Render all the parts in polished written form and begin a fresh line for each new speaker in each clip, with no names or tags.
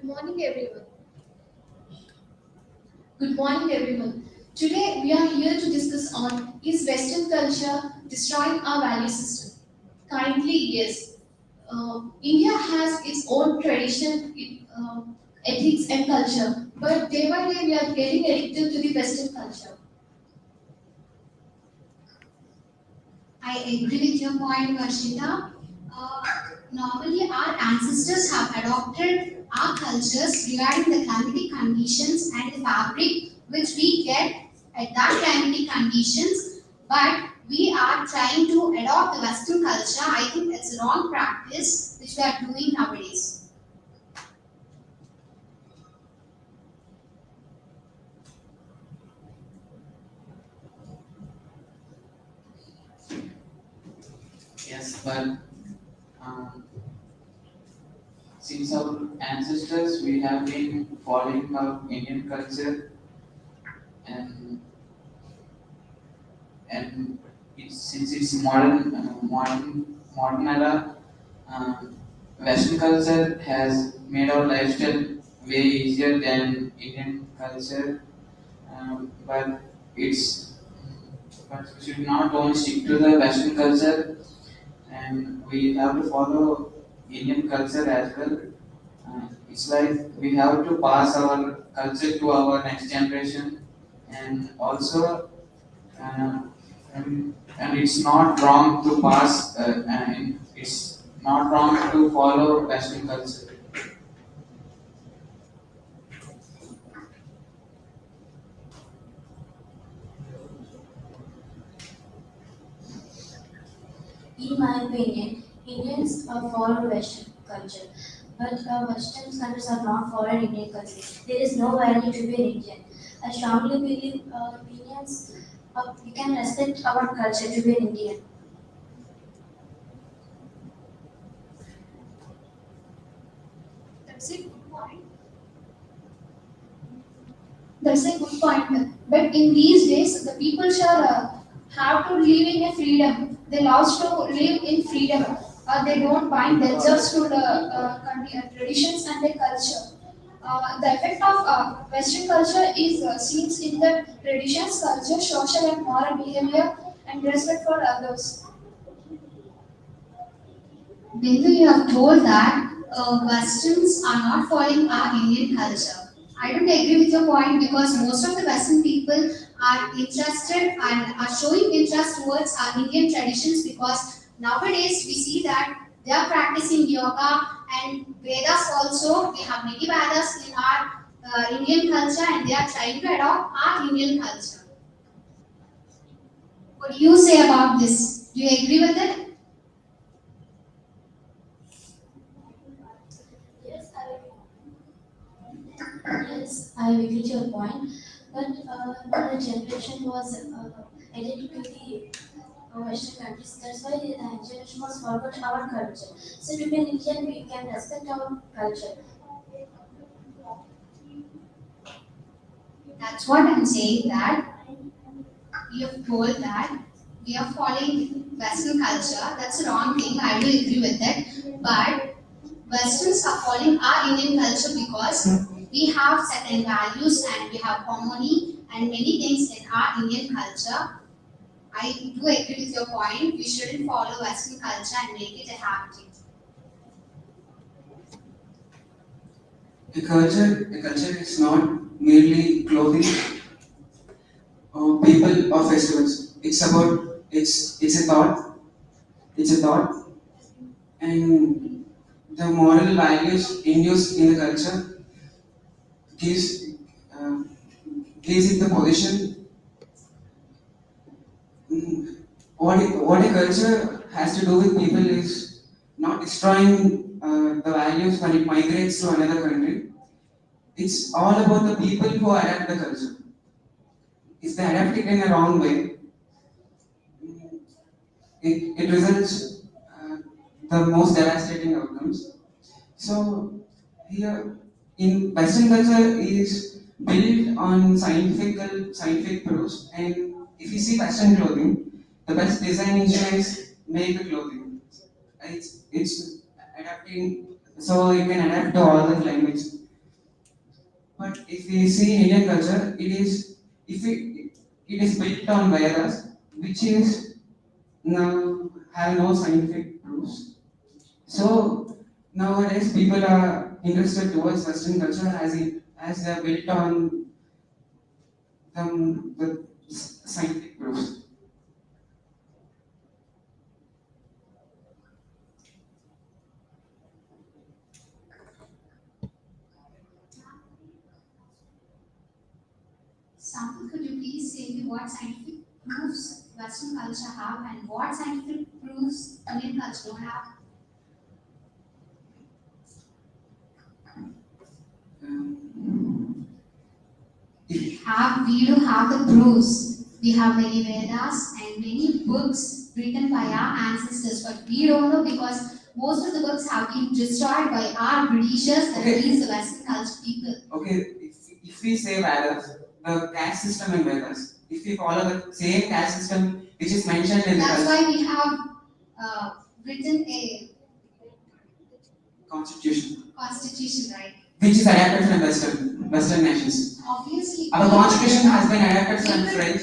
Morning, everyone. Good morning, everyone. Today we are here to discuss on is Western culture destroying our value system? Kindly, yes. India has its own tradition, ethics, and culture, but day by day we are getting addicted to the Western culture. I agree with your point, Varshita. Uh, Normally, our ancestors have adopted our cultures regarding the climatic conditions and the fabric which we get at that climatic conditions, but we are trying to adopt the Western culture. I think it's a wrong practice which we are doing nowadays.
Yes, but um, since our ancestors, we have been following our Indian culture, and since it's modern era, um, Western culture has made our lifestyle way easier than Indian culture. But it's but we should not only stick to the Western culture, and we have to follow Indian culture as well. It's like we have to pass our culture to our next generation, and also, uh, and it's not wrong to pass, and it's not wrong to follow Western culture.
In my opinion, Indians follow Western culture, but Western countries are not following Indian culture. There is no value to be an Indian. I strongly believe Indians we can respect our culture to be an Indian.
That's a good point. That's a good point. But in these days, the people shall have to live in a freedom. They love to live in freedom. They don't bind themselves to the traditions and the culture. The effect of Western culture is seems in the traditions, culture, social and moral behavior, and respect for others. Bindu, you have told that Westerns are not following our Indian culture. I don't agree with your point because most of the Western people are interested and are showing interest towards our Indian traditions because nowadays we see that they are practicing yoga and Vedas also. We have many Vedas in our Indian culture and they are trying to adopt our Indian culture. What do you say about this? Do you agree with it?
Yes, yes, I agree to your point. But the generation was addicted to the Western countries. That's why the generation was forgot our culture. So to be an Indian, we can respect our culture.
That's what I'm saying that you have told that we are following Western culture. That's a wrong thing. I will agree with it. But Westerns are following our Indian culture because we have certain values and we have harmony and many things in our Indian culture. I do agree with your point. We shouldn't follow Western culture and make it a habit.
A culture is not merely clothing or people or festivals. It's a thought. It's a thought, and the moral values induced in the culture gives uh, gives it the position. What a culture has to do with people is not destroying the values when it migrates to another country. It's all about the people who adapt the culture. If they adapt it in a wrong way, it results the most devastating outcomes. So here in Western culture is built on scientific proofs, and if you see Western clothing, the best design engineers make the clothing. It's adapting, so it can adapt to all the climates. But if we see Indian culture, if we, it is built on Vedas, which is now have no scientific proofs. So nowadays people are interested towards Western culture as they are built on the scientific proofs.
Sample, could you please say me what scientific proofs Western culture have and what scientific proofs Indian culture don't have?
Um,
We do have the proofs. We have many Vedas and many books written by our ancestors, but we don't know because most of the books have been destroyed by our Britishers, that
Okay.
means the Western culture people.
Okay, if we say Vedas, the caste system in Vedas, if we follow the same caste system which is mentioned in
That's
the
why we have written a
constitution,
right?
which is adapted from Western nations.
Obviously,
Our constitution has been adapted from
People-
French.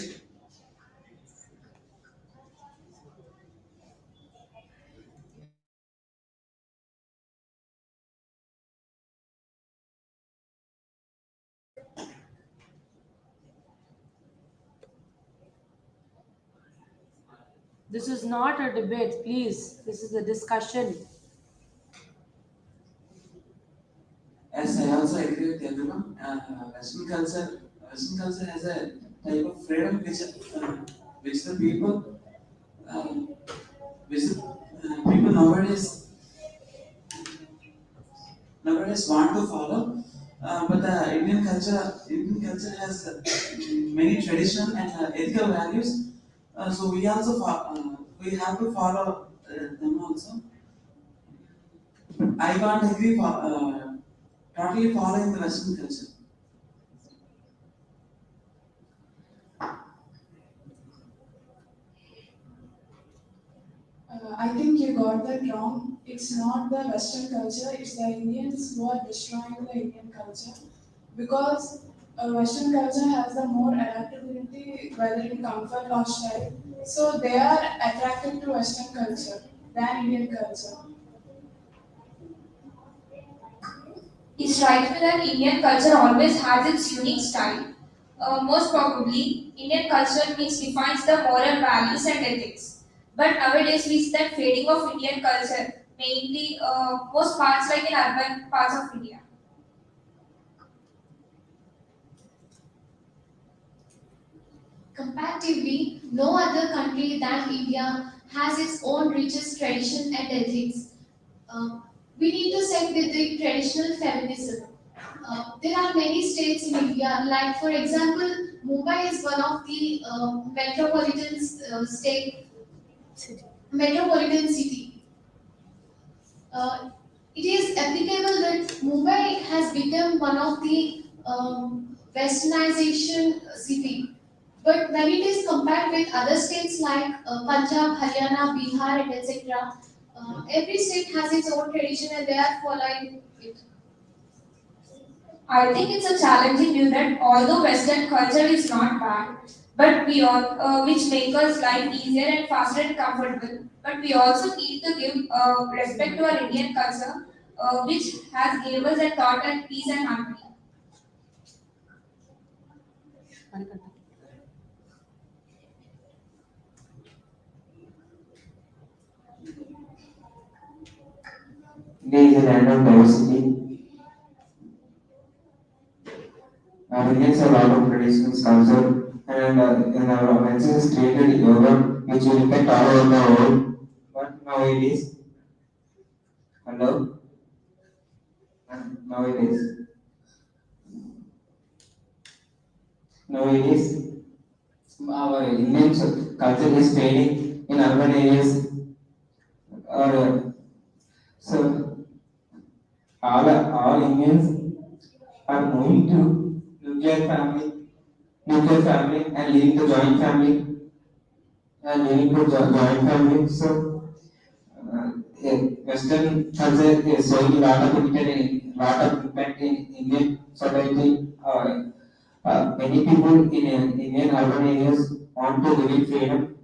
This is not a debate, please. This is a discussion.
As I also agree with everyone, Western culture has a type of freedom which the people, uh, which the people nowadays want to follow. But the Indian culture has many traditional and ethical values. So we have to follow them also. I can't agree for totally following the Western culture.
I think you got that wrong. It's not the Western culture, it's the Indians who are destroying the Indian culture. Because Western culture has the more adaptability, whether in comfort or style. So they are attracted to Western culture than Indian culture.
It strikes me that Indian culture always has its unique style. Most probably, Indian culture means defines the moral values and ethics. But nowadays we see that fading of Indian culture, mainly most parts like in urban parts of India.
Comparatively, no other country than India has its own richest tradition and ethics. Uh, we need to set with the traditional feminism. There are many states in India, like for example, Mumbai is one of the metropolitan city. It is applicable that Mumbai has become one of the westernization city. But when it is compared with other states like Punjab, Haryana, Bihar, and etc., every state has its own tradition and they are following it.
I think it's a challenging view that although Western culture is not bad, but we all, which make us life easier and faster and comfortable, but we also need to give respect to our Indian culture, which has gave us a thought and peace and harmony.
India is a land of diversity. Indians have a lot of traditions, culture, and our ancestors created yoga, which will impact all over the world. But hello, nowadays, nowadays, our Indian culture is fading in urban areas. So all Indians are moving to nuclear family, and leaving the joint family, joint family. So, Western culture is showing a lot of impact in Indian society. Many people in Indian urban areas want to live in freedom,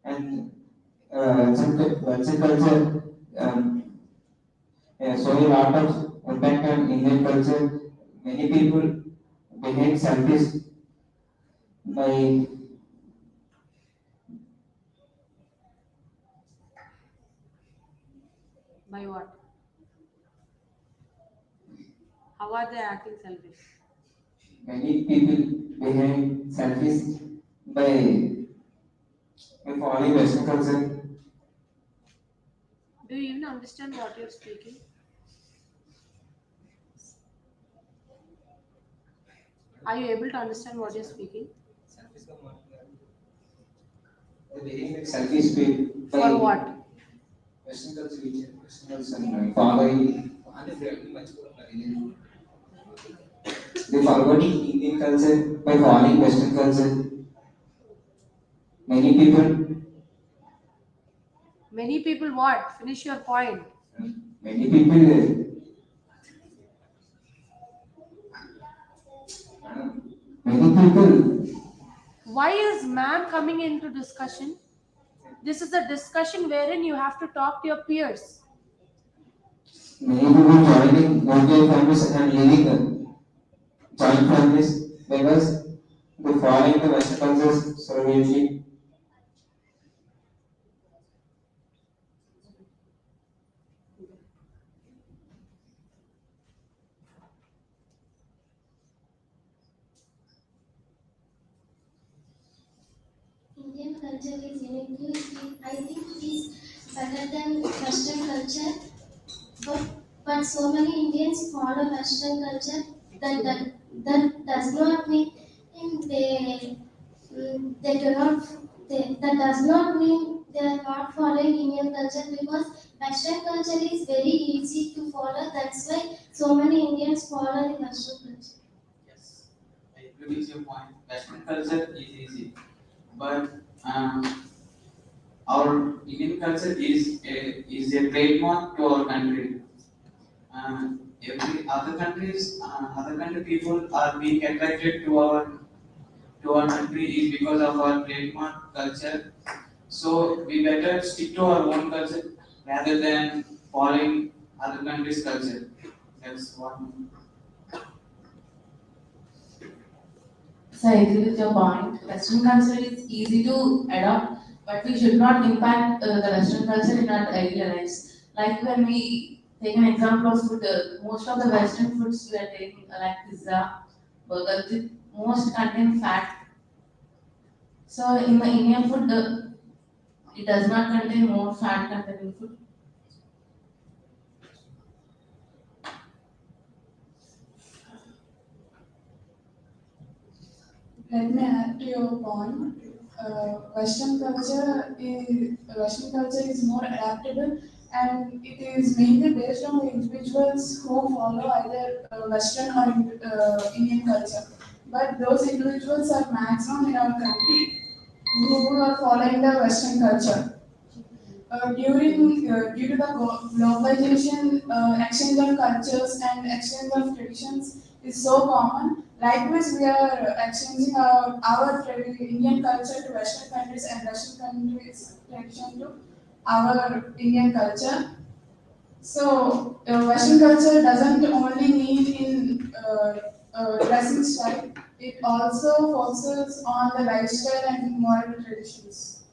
and Western culture showing a lot of impact on Indian culture. Many people behave selfish by
By what? How are they acting selfish?
many people behave selfish by following Western culture.
Do you even understand what you're speaking? Are you able to understand what you're speaking?
They behave like selfish people
For
by
what?
Western culture, Western culture, following. They forgetting Indian culture by following Western culture. Many people,
Many people what? Finish your point.
many people, many people.
Why is ma'am coming into discussion? This is a discussion wherein you have to talk to your peers.
Many people joining nuclear families and living joint families because they following the Western cultures seriously.
Indian culture is unique. I think it is better than Western culture. But, but so many Indians follow Western culture that does not mean they do not that does not mean they are not following Indian culture because Western culture is very easy to follow. That's why so many Indians follow the Western culture.
Yes, I agree with your point. Western culture is easy, but our Indian culture is a trademark to our country. Every other country people are being attracted to our country is because of our trademark culture. So we better stick to our own culture rather than following other countries' culture. That's what.
So I agree with your point. Western culture is easy to adopt, but we should not impact the Western culture in our daily lives. Like when we take an example of food, most of the Western foods we are taking, like pizza, burger, the most contain fat. So in the Indian food, it does not contain more fat containing food.
Let me add to your point. Western culture is more adaptable, and it is mainly based on the individuals who follow either Western or Indian culture. But those individuals are maximum in our country who are following the Western culture. Due to the globalization, exchange of cultures and exchange of traditions is so common. Likewise, we are exchanging Indian culture to Western countries and Western countries tradition to our Indian culture. So, Western culture doesn't only mean in dressing style; it also focuses on the lifestyle and moral traditions.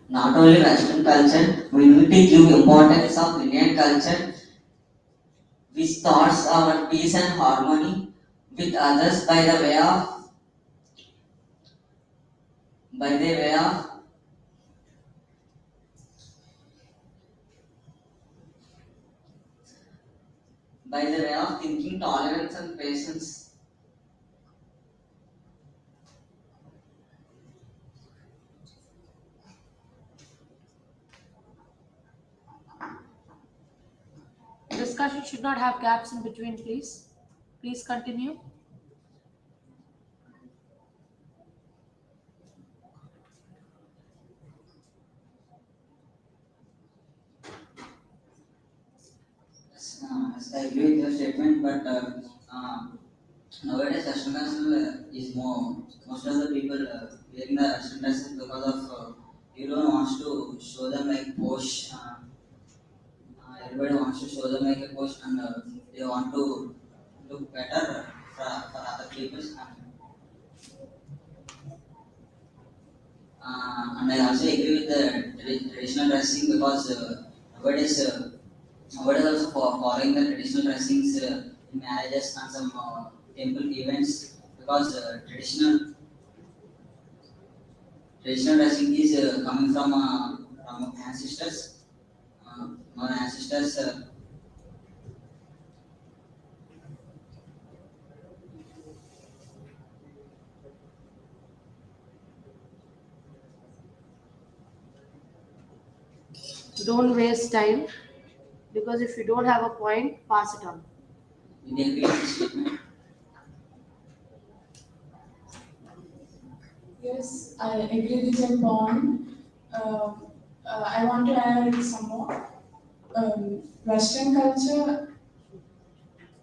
Not only Western culture, we need to give importance of Indian culture, which thoughts our peace and harmony with others by the way of by the way of thinking, tolerance and patience.
Discussion should not have gaps in between, please. Please continue.
Yes, I agree with your statement, but nowadays Western culture is more. Most of the people wearing the Western dresses because of you don't want to show them like posh. Everybody wants to show them like a posh, and they want to look better for other people. And I also agree with the traditional dressing because nowadays also following the traditional dressings in marriages and some temple events because traditional dressing is coming from ancestors. Our ancestors
Don't waste time because if you don't have a point, pass it on.
we agree with this statement.
Yes, I agree with your point. Um, I want to add some more. Western culture,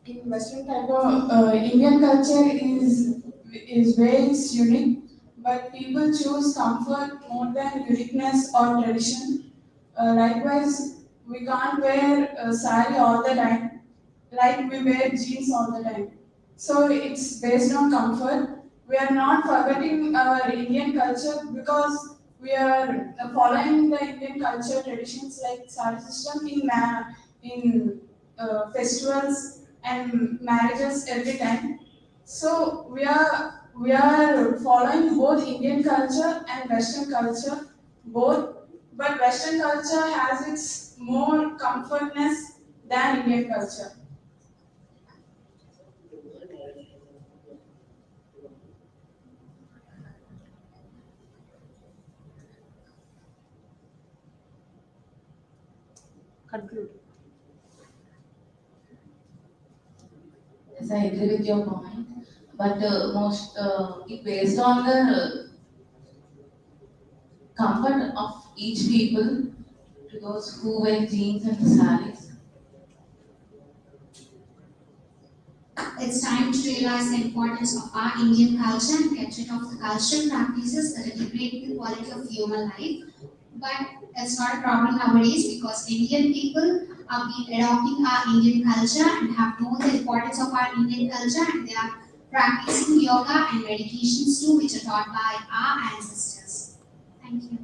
in Western type of Indian culture is very unique, but people choose comfort more than uniqueness or tradition. Likewise, we can't wear a sari all the time, like we wear jeans all the time. So it's based on comfort. We are not forgetting our Indian culture because we are following the Indian culture traditions like sari system in festivals and marriages every time. So we are following both Indian culture and Western culture both, but Western culture has its more comfortness than Indian culture.
Conclude.
Yes, I agree with your point. But most it based on the comfort of each people to those who wear jeans and saris.
It's time to realize the importance of our Indian culture and get rid of the cultural practices that are degrading the quality of human life. But it's not a problem nowadays because Indian people have been adopting our Indian culture and have known the importance of our Indian culture, and they are practicing yoga and meditations too, which are taught by our ancestors. Thank you.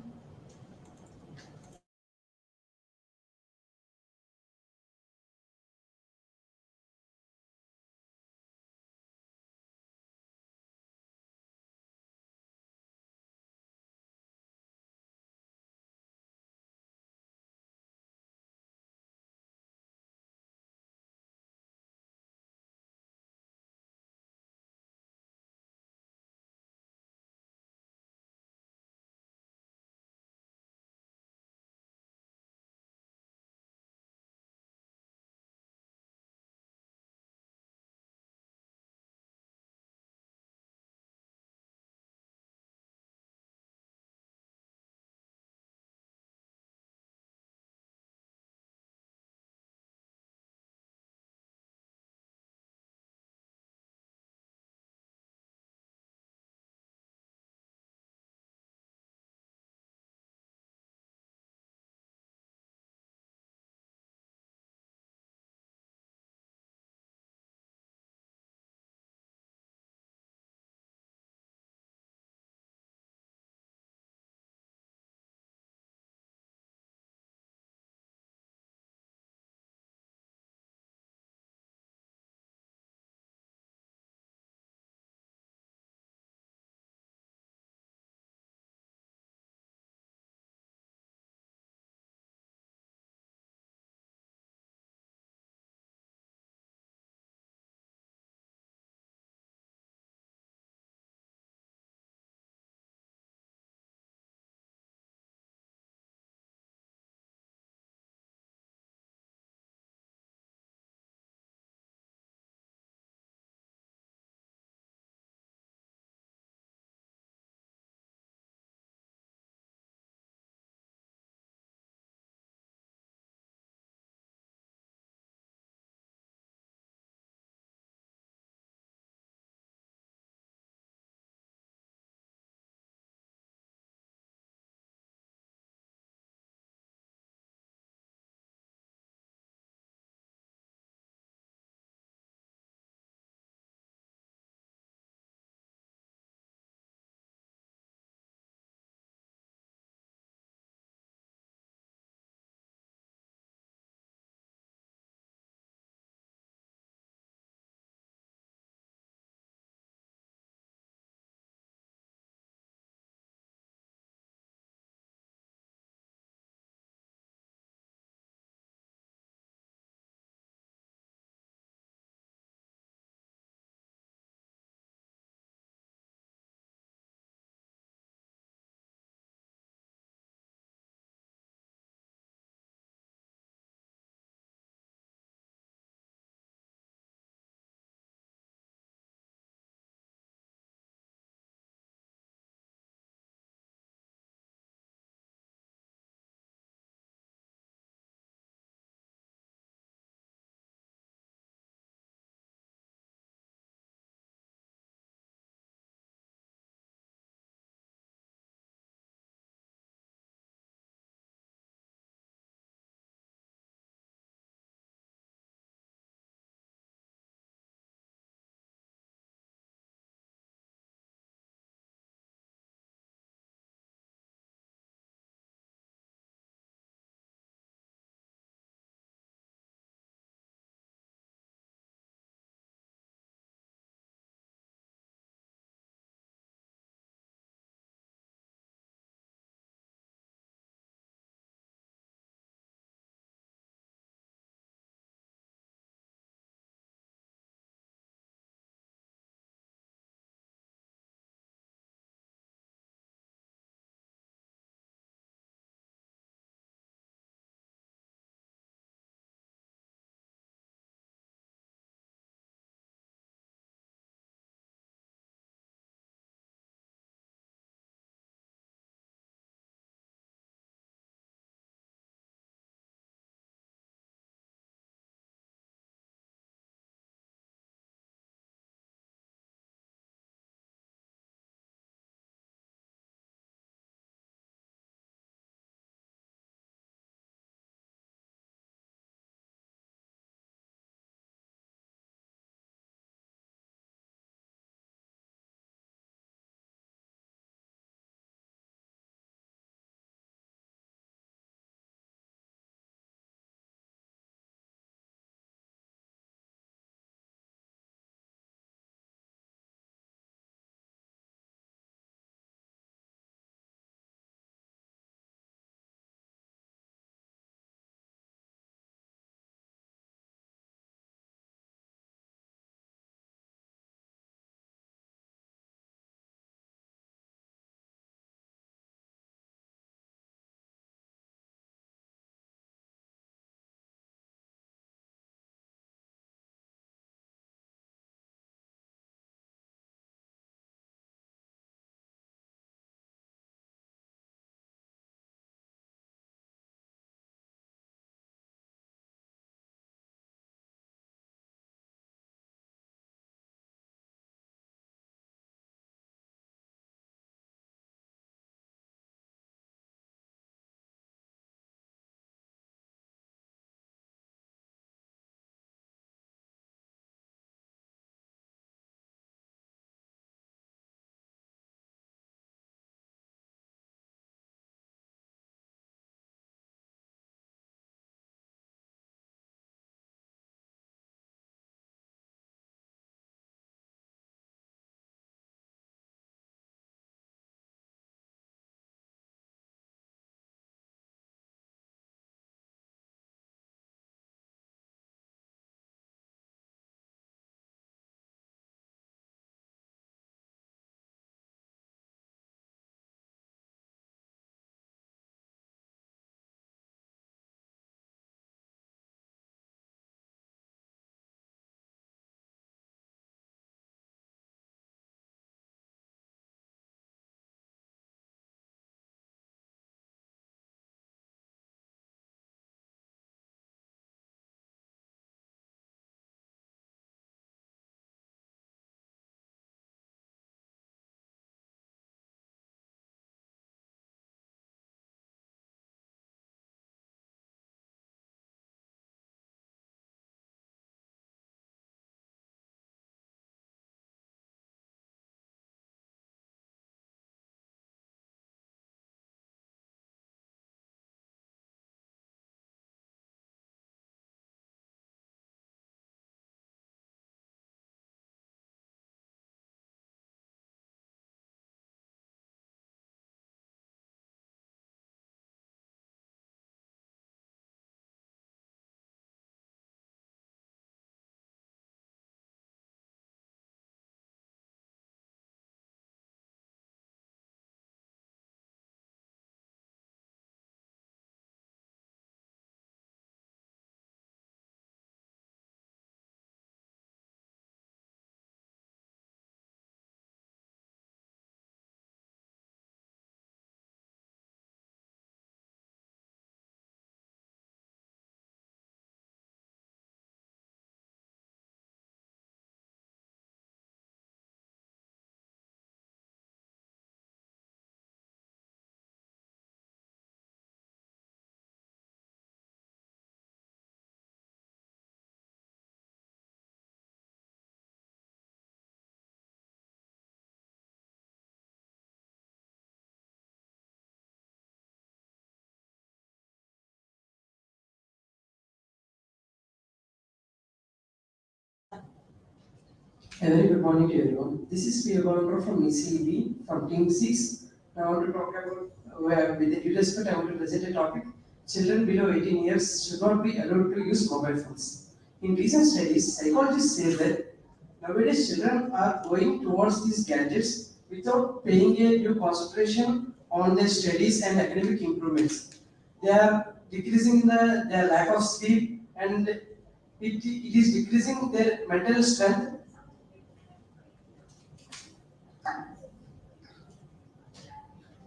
A very good morning to everyone. This is P. Bondra from ECE-B from Team 6. Now I want to talk about, with the due respect, I want to present a topic. Children below 18 years should not be allowed to use mobile phones. In recent studies, psychologists say that nowadays children are going towards these gadgets without paying a due concentration on their studies and academic improvements. They are decreasing their lack of sleep and it is decreasing their mental strength.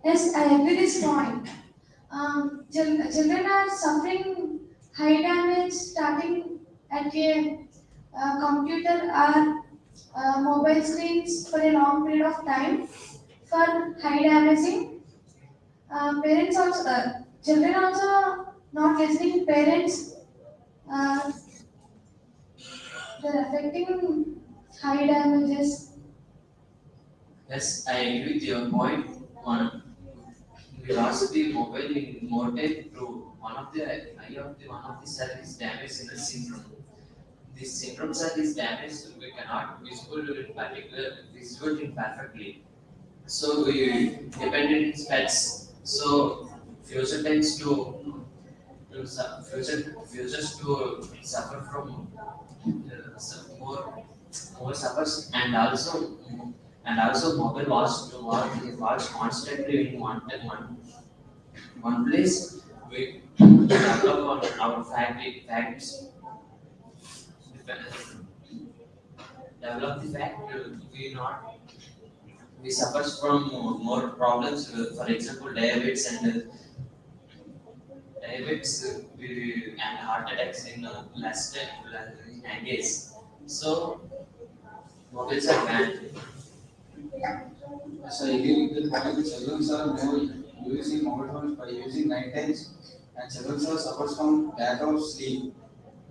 Yes, I agree this point. Children are suffering high damage starting at a computer or mobile screens for a long period of time for high damaging. Parents also, children also not listening. Parents, uh, they're affecting high damages.
Yes, I agree with your point. One, we lost the mobile in more time through one of the cell is damaged in a syndrome. This syndrome cell is damaged, we cannot visual it perfectly. So we depended in specs. So future tends futures to suffer from more suffers and also mobile was constantly in one place. We develop on our facts develop the fact we suffer from more problems. For example, diabetes and heart attacks in in young age. So mobiles are banned.
So I agree with the point. Children are more using mobile phones by using night times, and children are suffers from lack of sleep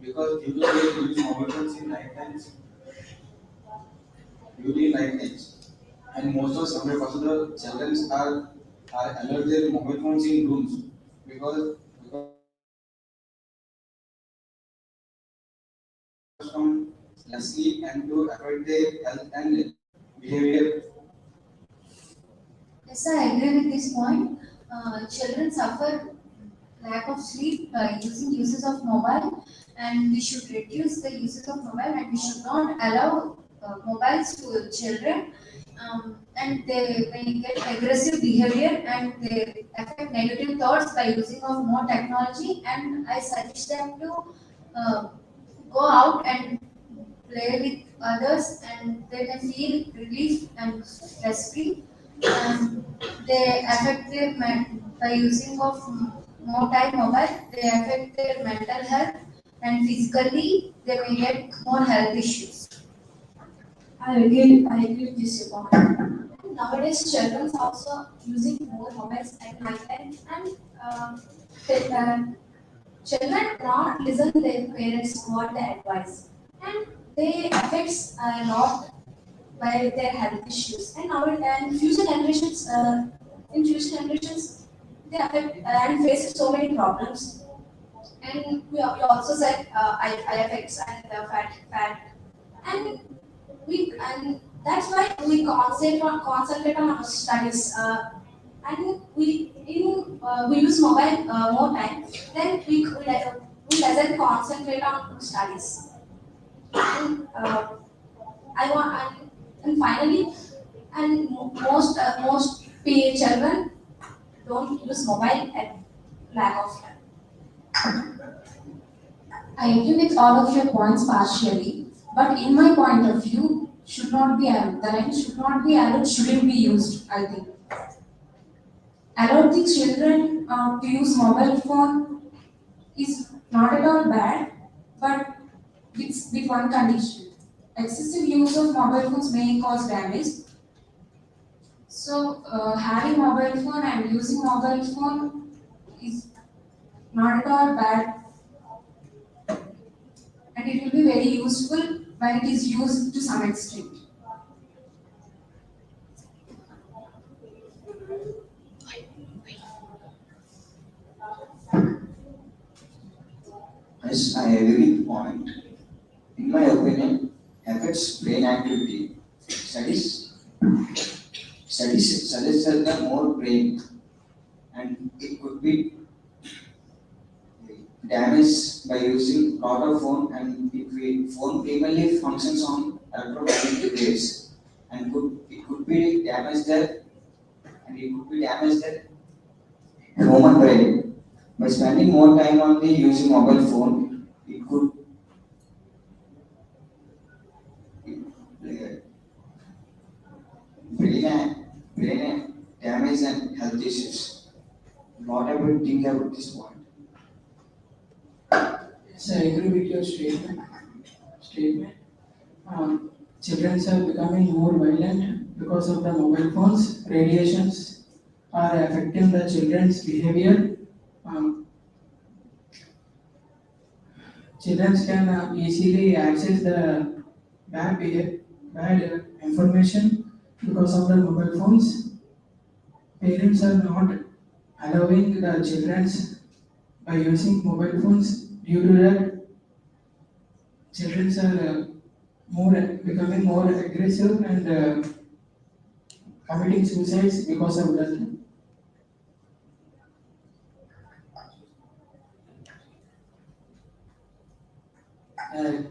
because people they use mobile phones in night times, during night times, and most of 70% of children are allowed their mobile phones in rooms because from less sleep and to avoid their health and behavior.
Yes, I agree with this point. Children suffer lack of sleep by using uses of mobile, and we should reduce the uses of mobile, and we should not allow mobiles to children. And they may get aggressive behavior and they affect negative thoughts by using of more technology. And I suggest them to uh, go out and play with others, and they may feel relief and stress free. And they affect their by using of more time mobile, they affect their mental health, and physically they may get more health issues. I agree with this point. Nowadays, children are also using more mobiles at night time, and they, children not listen to their parents what they advise, and they affects a lot by their health issues. And now and in future generations, they affect and face so many problems. And we also said eye effects and fat, and and that's why we concentrate on our studies. And we use mobile more time. Then we doesn't concentrate on studies. And I want and finally and most children don't use mobile at lack of time. I agree with all of your points partially, but in my point of view, should not be allowed. The line should not be allowed, shouldn't be used, I think. Allow the children to use mobile phone is not at all bad, but with one condition. Excessive use of mobile phones may cause damage. So, having mobile phone and using mobile phone is not at all bad, and it will be very useful when it is used to some extent.
Yes, I agree with the point. In my opinion, affects brain activity. Studies suggest that the more brain and it could be damaged by using lot of phone, and phone primarily functions on electromagnetic waves, and it could be damaged that and it could be damaged that human brain. By spending more time on the using mobile phone, it could uh, brain damage and health issues. What I would think about this point.
Yes, I agree with your statement. Children are becoming more violent because of the mobile phones. Radiations are affecting the children's behavior. Um, Children can easily access the bad information because of the mobile phones. Parents are not allowing the children by using mobile phones. Due to that, children are more becoming more aggressive and committing suicides because of that. I,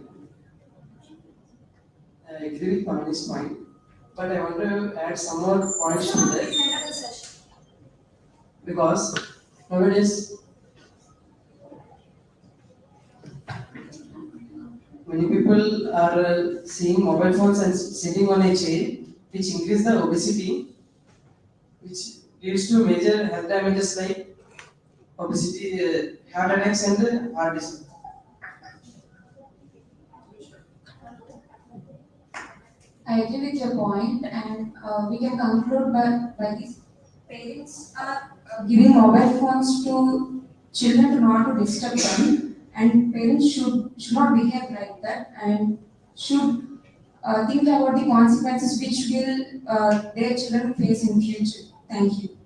I agree with Mani's point, but I want to add some more points to that because nowadays many people are seeing mobile phones and sitting on a chair, which increase the obesity, which leads to major health damages like obesity, heart attacks, and heart disease.
I agree with your point, and we can conclude by this. Parents are giving mobile phones to children to not to disturb them, and parents should not behave like that, and should think about the consequences which will their children face in future. Thank you.